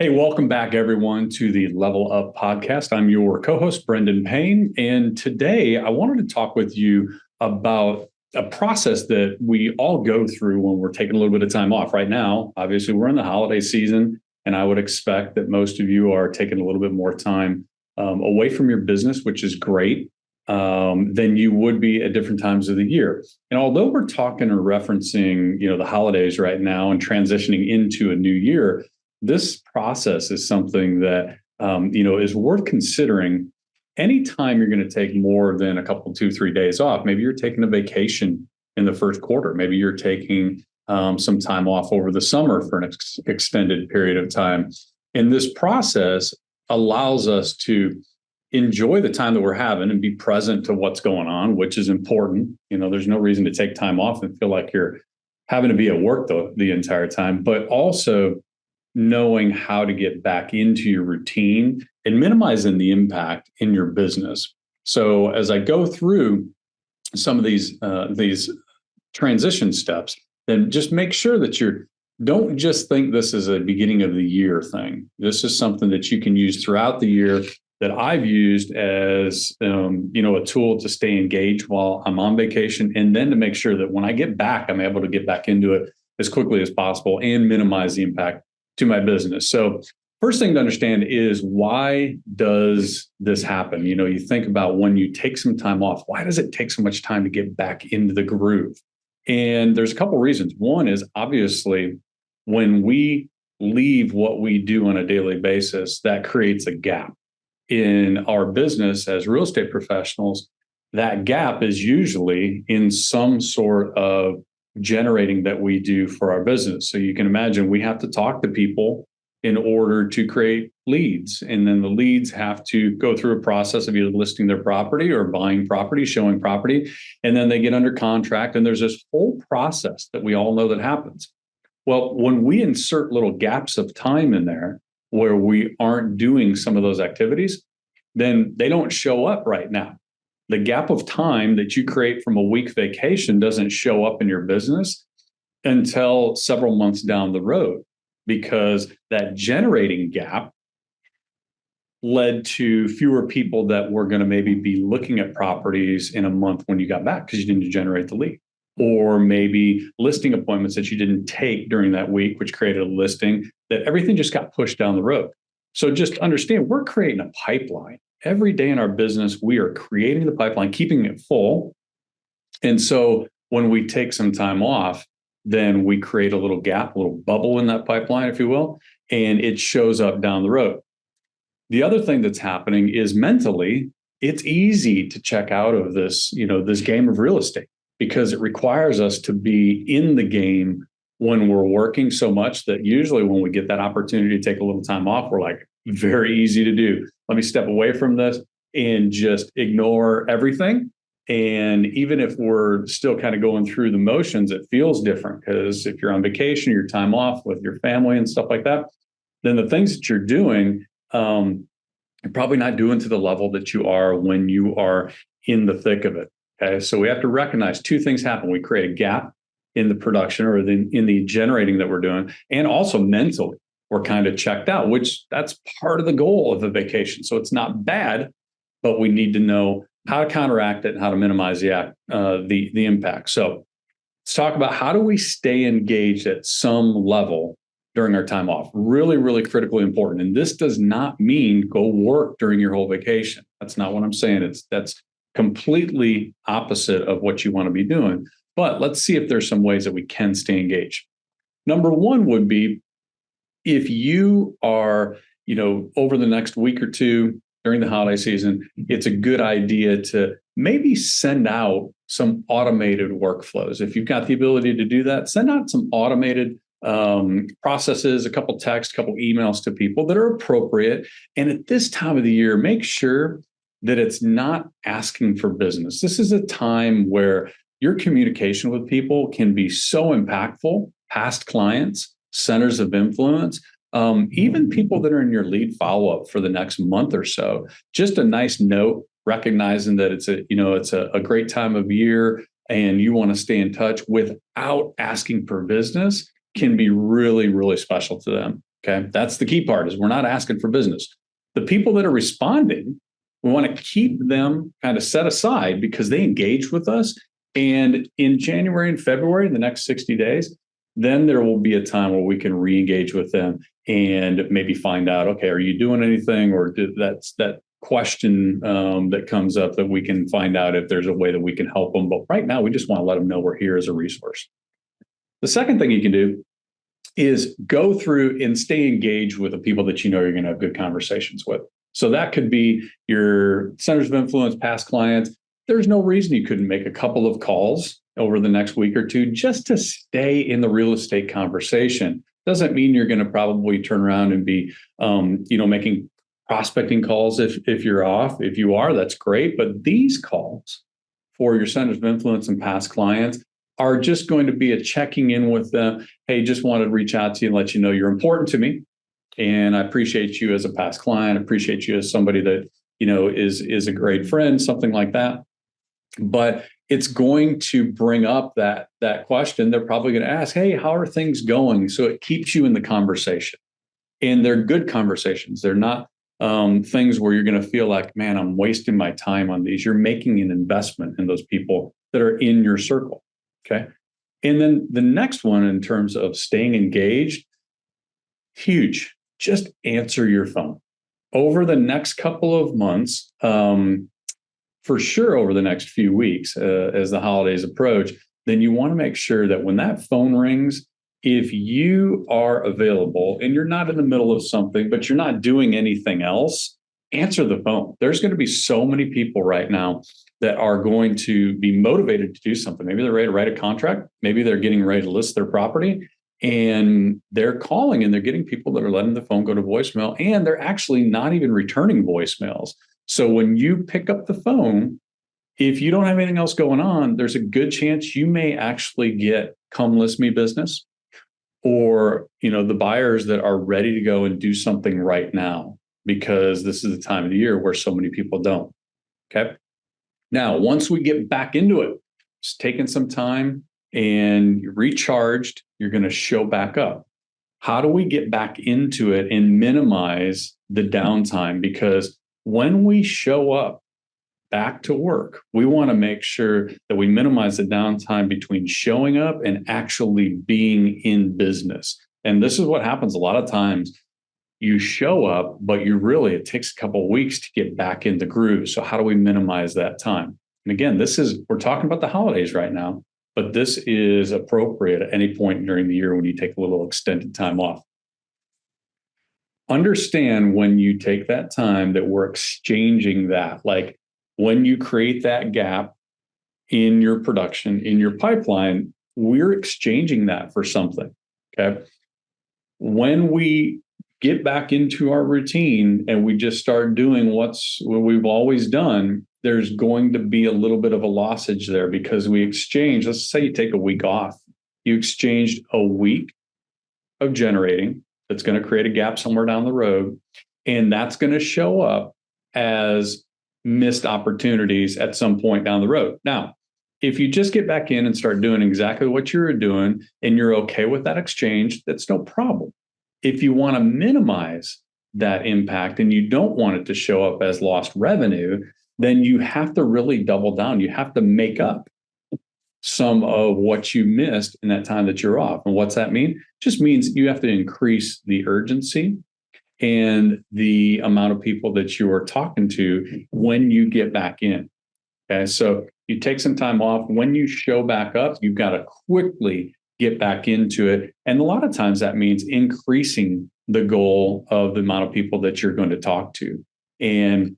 Hey, welcome back, everyone, to the Level Up podcast. I'm your co host, Brendan Payne. And today I wanted to talk with you about a process that we all go through when we're taking a little bit of time off. Right now, obviously, we're in the holiday season, and I would expect that most of you are taking a little bit more time away from your business, which is great, than you would be at different times of the year. And although we're talking or referencing, the holidays right now and transitioning into a new year, this process is something that is worth considering. Anytime you're going to take more than a couple, 2, 3 days off, maybe you're taking a vacation in the first quarter, maybe you're taking some time off over the summer for an extended period of time. And this process allows us to enjoy the time that we're having and be present to what's going on, which is important. There's no reason to take time off and feel like you're having to be at work the entire time, but also knowing how to get back into your routine and minimizing the impact in your business. So as I go through some of these transition steps, then just make sure that don't just think this is a beginning of the year thing. This is something that you can use throughout the year, that I've used as a tool to stay engaged while I'm on vacation, and then to make sure that when I get back, I'm able to get back into it as quickly as possible and minimize the impact to my business. So first thing to understand is, why does this happen? You think about when you take some time off, why does it take so much time to get back into the groove? And there's a couple of reasons. One is, obviously, when we leave what we do on a daily basis, that creates a gap in our business as real estate professionals. That gap is usually in some sort of generating that we do for our business. So you can imagine we have to talk to people in order to create leads. And then the leads have to go through a process of either listing their property or buying property, showing property, and then they get under contract. And there's this whole process that we all know that happens. Well, when we insert little gaps of time in there where we aren't doing some of those activities, then they don't show up right now. The gap of time that you create from a week vacation doesn't show up in your business until several months down the road, because that generating gap led to fewer people that were going to maybe be looking at properties in a month when you got back, because you didn't generate the lead. Or maybe listing appointments that you didn't take during that week, which created a listing, that everything just got pushed down the road. So just understand, we're creating a pipeline. Every day in our business, we are creating the pipeline, keeping it full. And so when we take some time off, then we create a little gap, a little bubble in that pipeline, if you will, and it shows up down the road. The other thing that's happening is, mentally, it's easy to check out of this, this game of real estate, because it requires us to be in the game when we're working so much that usually when we get that opportunity to take a little time off, we're like, very easy to do. Let me step away from this and just ignore everything. And even if we're still kind of going through the motions, it feels different, because if you're on vacation, your time off with your family and stuff like that, then the things that you're doing, you're probably not doing to the level that you are when you are in the thick of it. Okay. So we have to recognize two things happen. We create a gap in the production or in the generating that we're doing, and also mentally, we're kind of checked out, which that's part of the goal of a vacation. So it's not bad, but we need to know how to counteract it and how to minimize the impact. So let's talk about, how do we stay engaged at some level during our time off? Really, really critically important. And this does not mean go work during your whole vacation. That's not what I'm saying. That's completely opposite of what you want to be doing. But let's see if there's some ways that we can stay engaged. Number one would be, if you are, over the next week or two during the holiday season, it's a good idea to maybe send out some automated workflows. If you've got the ability to do that, send out some automated processes, a couple texts, a couple emails to people that are appropriate. And at this time of the year, make sure that it's not asking for business. This is a time where your communication with people can be so impactful, past clients, centers of influence, even people that are in your lead follow-up for the next month or so. Just a nice note, recognizing that it's a great time of year and you want to stay in touch without asking for business, can be really, really special to them. Okay. That's the key part, is we're not asking for business. The people that are responding, we want to keep them kind of set aside because they engaged with us. And in January and February, the next 60 days, then there will be a time where we can re-engage with them and maybe find out, okay, are you doing anything? Or that's that question that comes up, that we can find out if there's a way that we can help them. But right now, we just want to let them know we're here as a resource. The second thing you can do is go through and stay engaged with the people that you know you're going to have good conversations with. So that could be your centers of influence, past clients. There's no reason you couldn't make a couple of calls over the next week or two just to stay in the real estate conversation. Doesn't mean you're going to probably turn around and be, making prospecting calls if you're off. If you are, that's great. But these calls for your centers of influence and past clients are just going to be a checking in with them. Hey, just wanted to reach out to you and let you know you're important to me. And I appreciate you as a past client. I appreciate you as somebody that, is a great friend, something like that. But it's going to bring up that question. They're probably going to ask, hey, how are things going? So it keeps you in the conversation. And they're good conversations. They're not things where you're going to feel like, man, I'm wasting my time on these. You're making an investment in those people that are in your circle. Okay. And then the next one, in terms of staying engaged, huge, just answer your phone. Over the next couple of months, for sure over the next few weeks, as the holidays approach, then you want to make sure that when that phone rings, if you are available and you're not in the middle of something, but you're not doing anything else, answer the phone. There's going to be so many people right now that are going to be motivated to do something. Maybe they're ready to write a contract. Maybe they're getting ready to list their property, and they're calling and they're getting people that are letting the phone go to voicemail, and they're actually not even returning voicemails. So when you pick up the phone, if you don't have anything else going on, there's a good chance you may actually get come list me business, or, the buyers that are ready to go and do something right now, because this is the time of the year where so many people don't. Okay. Now, once we get back into it, just taking some time and you're recharged, you're going to show back up. How do we get back into it and minimize the downtime? Because when we show up back to work, we want to make sure that we minimize the downtime between showing up and actually being in business. And this is what happens a lot of times. You show up, but it takes a couple of weeks to get back in the groove. So how do we minimize that time? And again, we're talking about the holidays right now, but this is appropriate at any point during the year when you take a little extended time off. Understand when you take that time that we're exchanging that. Like when you create that gap in your production, in your pipeline, we're exchanging that for something. Okay. When we get back into our routine and we just start doing what we've always done, there's going to be a little bit of a lossage there, because we exchange. Let's say you take a week off. You exchanged a week of generating that's going to create a gap somewhere down the road, and that's going to show up as missed opportunities at some point down the road. Now, if you just get back in and start doing exactly what you were doing and you're okay with that exchange, that's no problem. If you want to minimize that impact and you don't want it to show up as lost revenue, then you have to really double down. You have to make up some of what you missed in that time that you're off. And what's that mean? Just means you have to increase the urgency and the amount of people that you are talking to when you get back in. Okay, so you take some time off. When you show back up, you've got to quickly get back into it. And a lot of times that means increasing the goal of the amount of people that you're going to talk to, and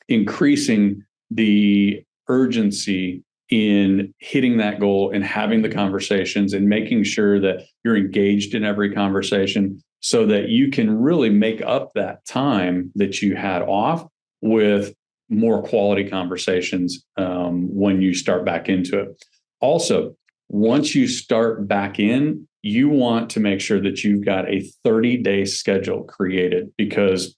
increasing the urgency in hitting that goal and having the conversations and making sure that you're engaged in every conversation, so that you can really make up that time that you had off with more quality conversations when you start back into it. Also, once you start back in, you want to make sure that you've got a 30-day schedule created, because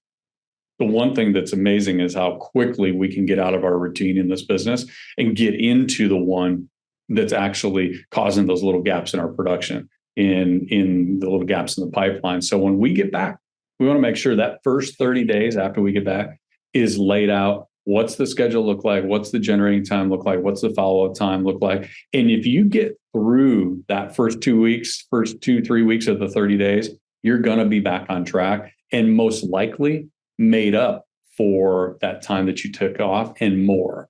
the one thing that's amazing is how quickly we can get out of our routine in this business and get into the one that's actually causing those little gaps in our production. in the little gaps in the pipeline. So when we get back, we want to make sure that first 30 days after we get back is laid out. What's the schedule look like? What's the generating time look like? What's the follow-up time look like? And if you get through that first 2 weeks, first 2-3 weeks of the 30 days, you're going to be back on track and most likely made up for that time that you took off and more.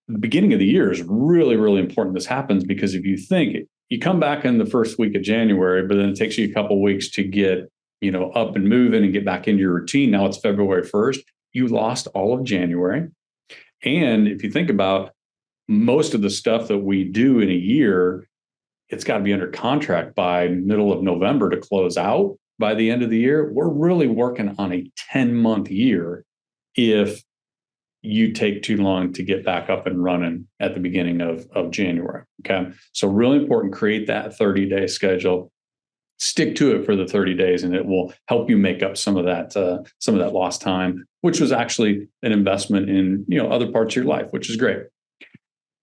The beginning of the year is really, really important this happens, because if you think you come back in the first week of January, but then it takes you a couple of weeks to get, up and moving and get back into your routine. Now it's February 1st. You lost all of January. And if you think about most of the stuff that we do in a year, it's got to be under contract by middle of November to close out by the end of the year. We're really working on a 10-month year if you take too long to get back up and running at the beginning of January. Okay. So really important, create that 30-day schedule, stick to it for the 30 days, and it will help you make up some of that lost time, which was actually an investment in, other parts of your life, which is great.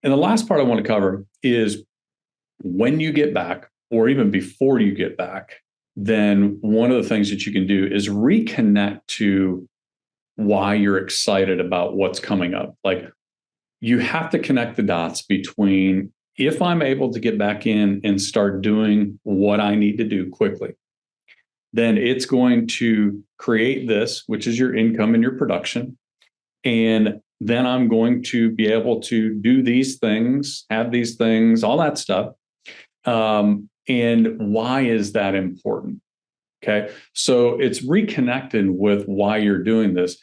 And the last part I want to cover is when you get back, or even before you get back, then one of the things that you can do is reconnect to why you're excited about what's coming up. Like, you have to connect the dots between, if I'm able to get back in and start doing what I need to do quickly, then it's going to create this, which is your income and your production. And then I'm going to be able to do these things, have these things, all that stuff. And why is that important? Okay. So it's reconnecting with why you're doing this.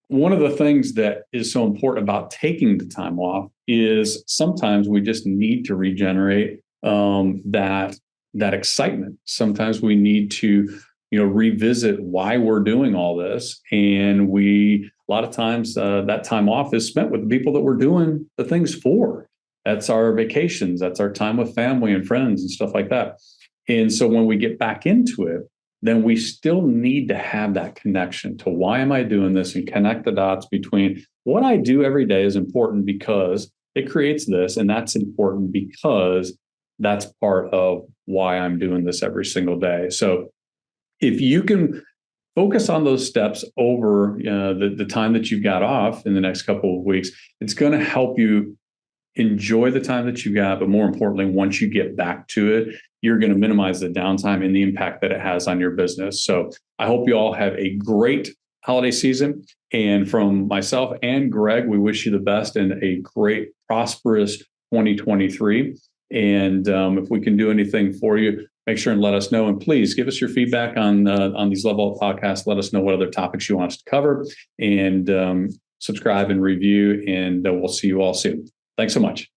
One of the things that is so important about taking the time off is sometimes we just need to regenerate that excitement. Sometimes we need to, revisit why we're doing all this. And a lot of times that time off is spent with the people that we're doing the things for. That's our vacations. That's our time with family and friends and stuff like that. And so when we get back into it, then we still need to have that connection to why am I doing this, and connect the dots between what I do every day is important because it creates this, and that's important because that's part of why I'm doing this every single day. So if you can focus on those steps over the time that you've got off in the next couple of weeks, it's going to help you enjoy the time that you got, but more importantly, once you get back to it, you're going to minimize the downtime and the impact that it has on your business. So I hope you all have a great holiday season. And from myself and Greg, we wish you the best and a great, prosperous 2023. And if we can do anything for you, make sure and let us know. And please give us your feedback on these Level Up podcasts. Let us know what other topics you want us to cover, and subscribe and review. And we'll see you all soon. Thanks so much.